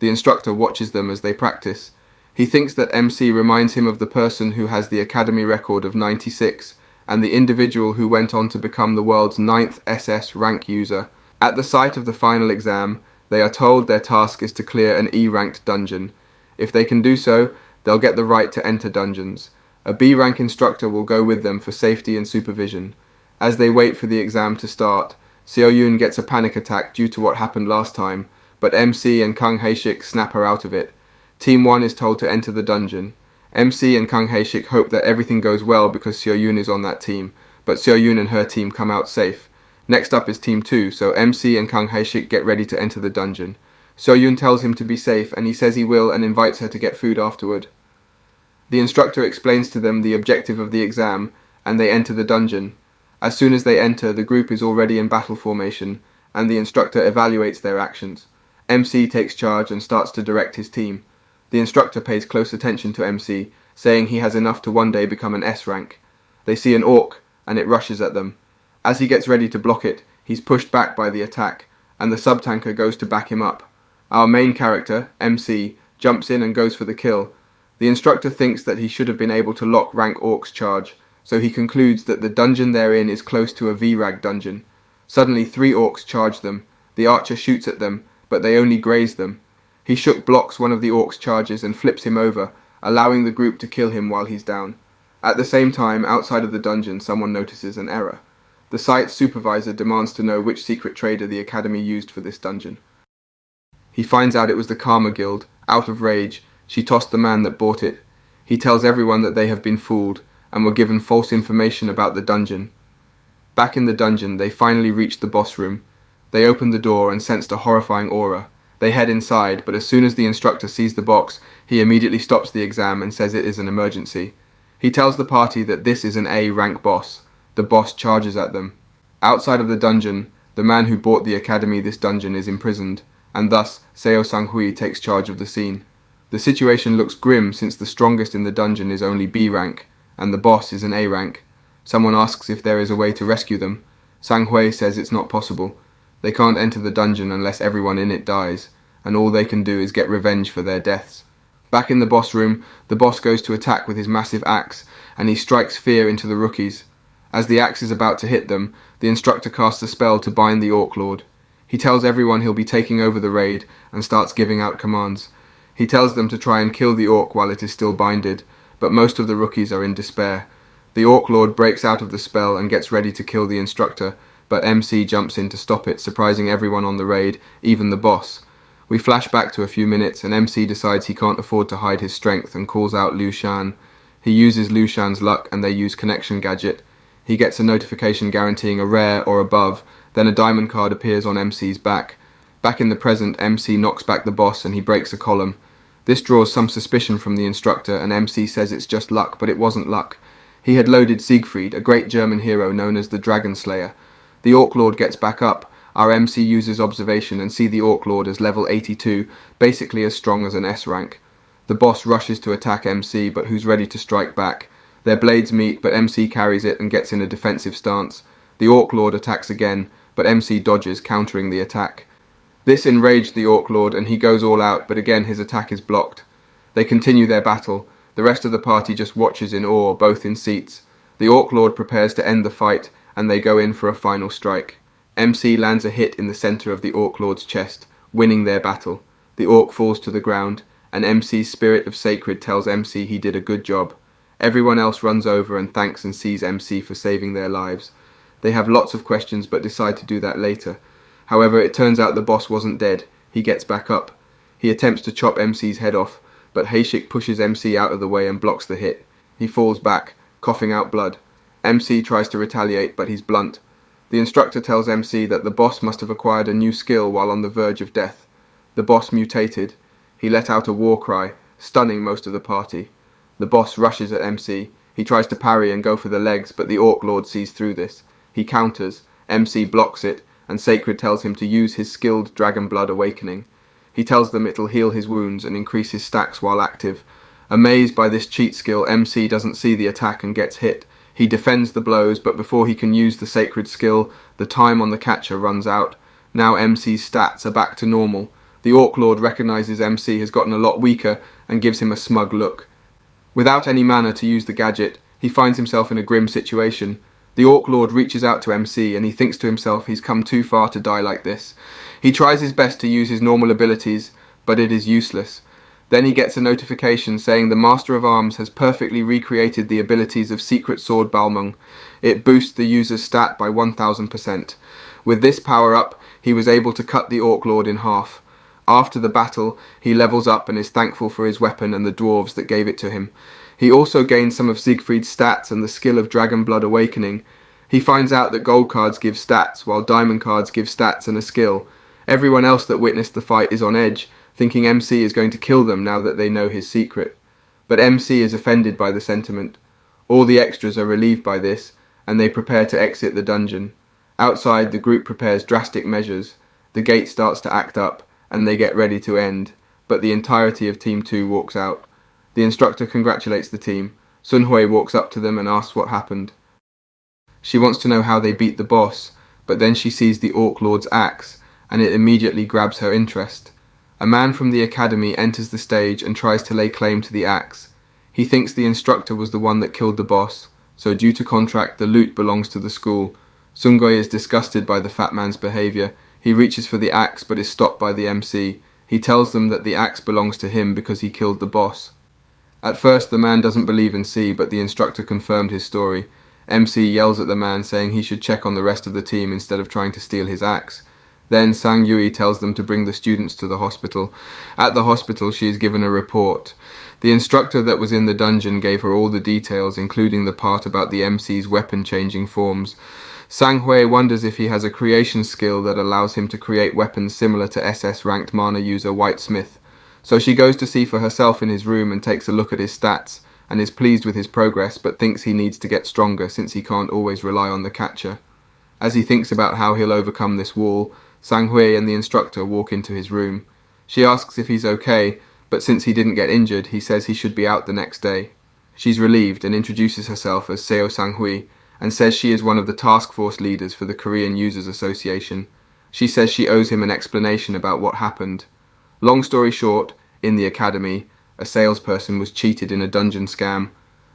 The instructor watches them as they practice. He thinks that MC reminds him of the person who has the academy record of 96, and the individual who went on to become the world's 9th SS rank user. At the site of the final exam, they are told their task is to clear an E-ranked dungeon. If they can do so, they'll get the right to enter dungeons. A B-rank instructor will go with them for safety and supervision. As they wait for the exam to start, Seo-yoon gets a panic attack due to what happened last time, but MC and Kang Hae-shik snap her out of it. Team 1 is told to enter the dungeon. MC and Kang Hae-shik hope that everything goes well because Seo-yoon is on that team, but Seo-yoon and her team come out safe. Next up is Team 2, so MC and Kang Hae-shik get ready to enter the dungeon. Seo-yoon tells him to be safe, and he says he will and invites her to get food afterward. The instructor explains to them the objective of the exam, and they enter the dungeon. As soon as they enter, the group is already in battle formation, and the instructor evaluates their actions. MC takes charge and starts to direct his team. The instructor pays close attention to MC, saying he has enough to one day become an S rank. They see an orc, and it rushes at them. As he gets ready to block it, he's pushed back by the attack, and the sub-tanker goes to back him up. Our main character, MC, jumps in and goes for the kill. The instructor thinks that he should have been able to lock rank orc's charge, so he concludes that the dungeon they're in is close to a VRAG dungeon. Suddenly 3 orcs charge them. The archer shoots at them, but they only graze them. He shook blocks one of the orc's charges and flips him over, allowing the group to kill him while he's down. At the same time, outside of the dungeon, someone notices an error. The site's supervisor demands to know which secret trader the academy used for this dungeon. He finds out it was the Karma Guild. Out of rage, she tossed the man that bought it. He tells everyone that they have been fooled and were given false information about the dungeon. Back in the dungeon, they finally reached the boss room. They opened the door and sensed a horrifying aura. They head inside, but as soon as the instructor sees the box, he immediately stops the exam and says it is an emergency. He tells the party that this is an A-rank boss. The boss charges at them. Outside of the dungeon, the man who bought the academy this dungeon is imprisoned, and thus Seo Sang-hui takes charge of the scene. The situation looks grim since the strongest in the dungeon is only B rank, and the boss is an A rank. Someone asks if there is a way to rescue them. Sang-hui says it's not possible. They can't enter the dungeon unless everyone in it dies, and all they can do is get revenge for their deaths. Back in the boss room, the boss goes to attack with his massive axe, and he strikes fear into the rookies. As the axe is about to hit them, the instructor casts a spell to bind the Orc Lord. He tells everyone he'll be taking over the raid, and starts giving out commands. He tells them to try and kill the Orc while it is still binded, but most of the rookies are in despair. The Orc Lord breaks out of the spell and gets ready to kill the instructor, but MC jumps in to stop it, surprising everyone on the raid, even the boss. We flash back to a few minutes, and MC decides he can't afford to hide his strength and calls out Liu Shan. He uses Liu Shan's luck and they use Connection Gadget. He gets a notification guaranteeing a rare or above, then a diamond card appears on MC's back. Back in the present, MC knocks back the boss and he breaks a column. This draws some suspicion from the instructor, and MC says it's just luck, but it wasn't luck. He had loaded Siegfried, a great German hero known as the Dragon Slayer. The Orc Lord gets back up. Our MC uses observation and see the Orc Lord as level 82, basically as strong as an S rank. The boss rushes to attack MC, but who's ready to strike back. Their blades meet, but MC carries it and gets in a defensive stance. The Orc Lord attacks again, but MC dodges, countering the attack. This enraged the Orc Lord and he goes all out, but again his attack is blocked. They continue their battle. The rest of the party just watches in awe, both in seats. The Orc Lord prepares to end the fight, and they go in for a final strike. MC lands a hit in the centre of the Orc Lord's chest, winning their battle. The Orc falls to the ground, and MC's Spirit of Sacred tells MC he did a good job. Everyone else runs over and thanks and sees MC for saving their lives. They have lots of questions but decide to do that later. However, it turns out the boss wasn't dead. He gets back up. He attempts to chop MC's head off, but Hae-shik pushes MC out of the way and blocks the hit. He falls back, coughing out blood. MC tries to retaliate, but he's blunt. The instructor tells MC that the boss must have acquired a new skill while on the verge of death. The boss mutated. He let out a war cry, stunning most of the party. The boss rushes at MC. He tries to parry and go for the legs, but the Orc Lord sees through this. He counters. MC blocks it, and Sacred tells him to use his skilled Dragon Blood Awakening. He tells them it'll heal his wounds and increase his stacks while active. Amazed by this cheat skill, MC doesn't see the attack and gets hit. He defends the blows, but before he can use the sacred skill, the time on the catcher runs out. Now MC's stats are back to normal, The Orc Lord recognizes MC has gotten a lot weaker and gives him a smug look. Without any mana to use the gadget, he finds himself in a grim situation. The Orc Lord reaches out to MC and he thinks to himself he's come too far to die like this. He tries his best to use his normal abilities, but it is useless. Then he gets a notification saying the Master of Arms has perfectly recreated the abilities of Secret Sword Balmung. It boosts the user's stat by 1000%. With this power up, he was able to cut the Orc Lord in half. After the battle, he levels up and is thankful for his weapon and the dwarves that gave it to him. He also gains some of Siegfried's stats and the skill of Dragon Blood Awakening. He finds out that gold cards give stats, while diamond cards give stats and a skill. Everyone else that witnessed the fight is on edge, thinking MC is going to kill them now that they know his secret. But MC is offended by the sentiment. All the extras are relieved by this, and they prepare to exit the dungeon. Outside, the group prepares drastic measures. The gate starts to act up, and they get ready to end, but the entirety of Team 2 walks out. The instructor congratulates the team. Sun Hui walks up to them and asks what happened. She wants to know how they beat the boss, but then she sees the Orc Lord's axe, and it immediately grabs her interest. A man from the academy enters the stage and tries to lay claim to the axe. He thinks the instructor was the one that killed the boss, so due to contract the loot belongs to the school. Sungoi is disgusted by the fat man's behaviour. He reaches for the axe but is stopped by the MC. He tells them that the axe belongs to him because he killed the boss. At first the man doesn't believe in C, but the instructor confirmed his story. MC yells at the man saying he should check on the rest of the team instead of trying to steal his axe. Then Sang Yui tells them to bring the students to the hospital. At the hospital she is given a report. The instructor that was in the dungeon gave her all the details, including the part about the MC's weapon-changing forms. Sang Hui wonders if he has a creation skill that allows him to create weapons similar to SS-Ranked mana user White Smith. So she goes to see for herself in his room and takes a look at his stats, and is pleased with his progress but thinks he needs to get stronger since he can't always rely on the catcher. As he thinks about how he'll overcome this wall, Sang Hui and the instructor walk into his room. She asks if he's okay, but since he didn't get injured, he says he should be out the next day. She's relieved and introduces herself as Seo Sang Hui, and says she is one of the task force leaders for the Korean Users Association. She says she owes him an explanation about what happened. Long story short, in the academy, a salesperson was cheated in a dungeon scam.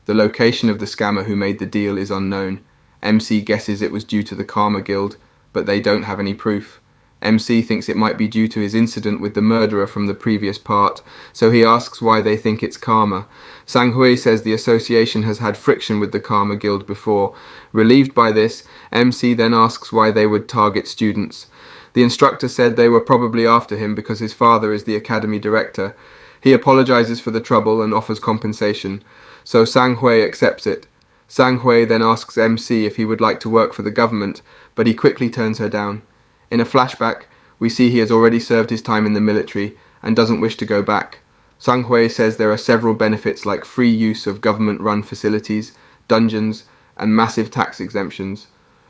The location of the scammer who made the deal is unknown. MC guesses it was due to the Karma Guild, but they don't have any proof. MC thinks it might be due to his incident with the murderer from the previous part, so he asks why they think it's karma. Sang Hui says the association has had friction with the Karma Guild before. Relieved by this, MC then asks why they would target students. The instructor said they were probably after him because his father is the academy director. He apologizes for the trouble and offers compensation, so Sang Hui accepts it. Sang Hui then asks MC if he would like to work for the government, but he quickly turns her down. In a flashback, we see he has already served his time in the military and doesn't wish to go back. Sang Hui says there are several benefits like free use of government-run facilities, dungeons, and massive tax exemptions.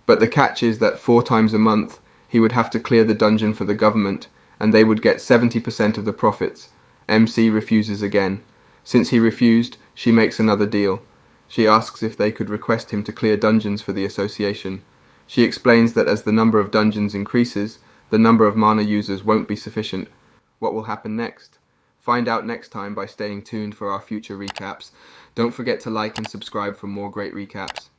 But the catch is that 4 times a month, he would have to clear the dungeon for the government, and they would get 70% of the profits. MC refuses again. Since he refused, she makes another deal. She asks if they could request him to clear dungeons for the association. She explains that as the number of dungeons increases, the number of mana users won't be sufficient. What will happen next? Find out next time by staying tuned for our future recaps. Don't forget to like and subscribe for more great recaps.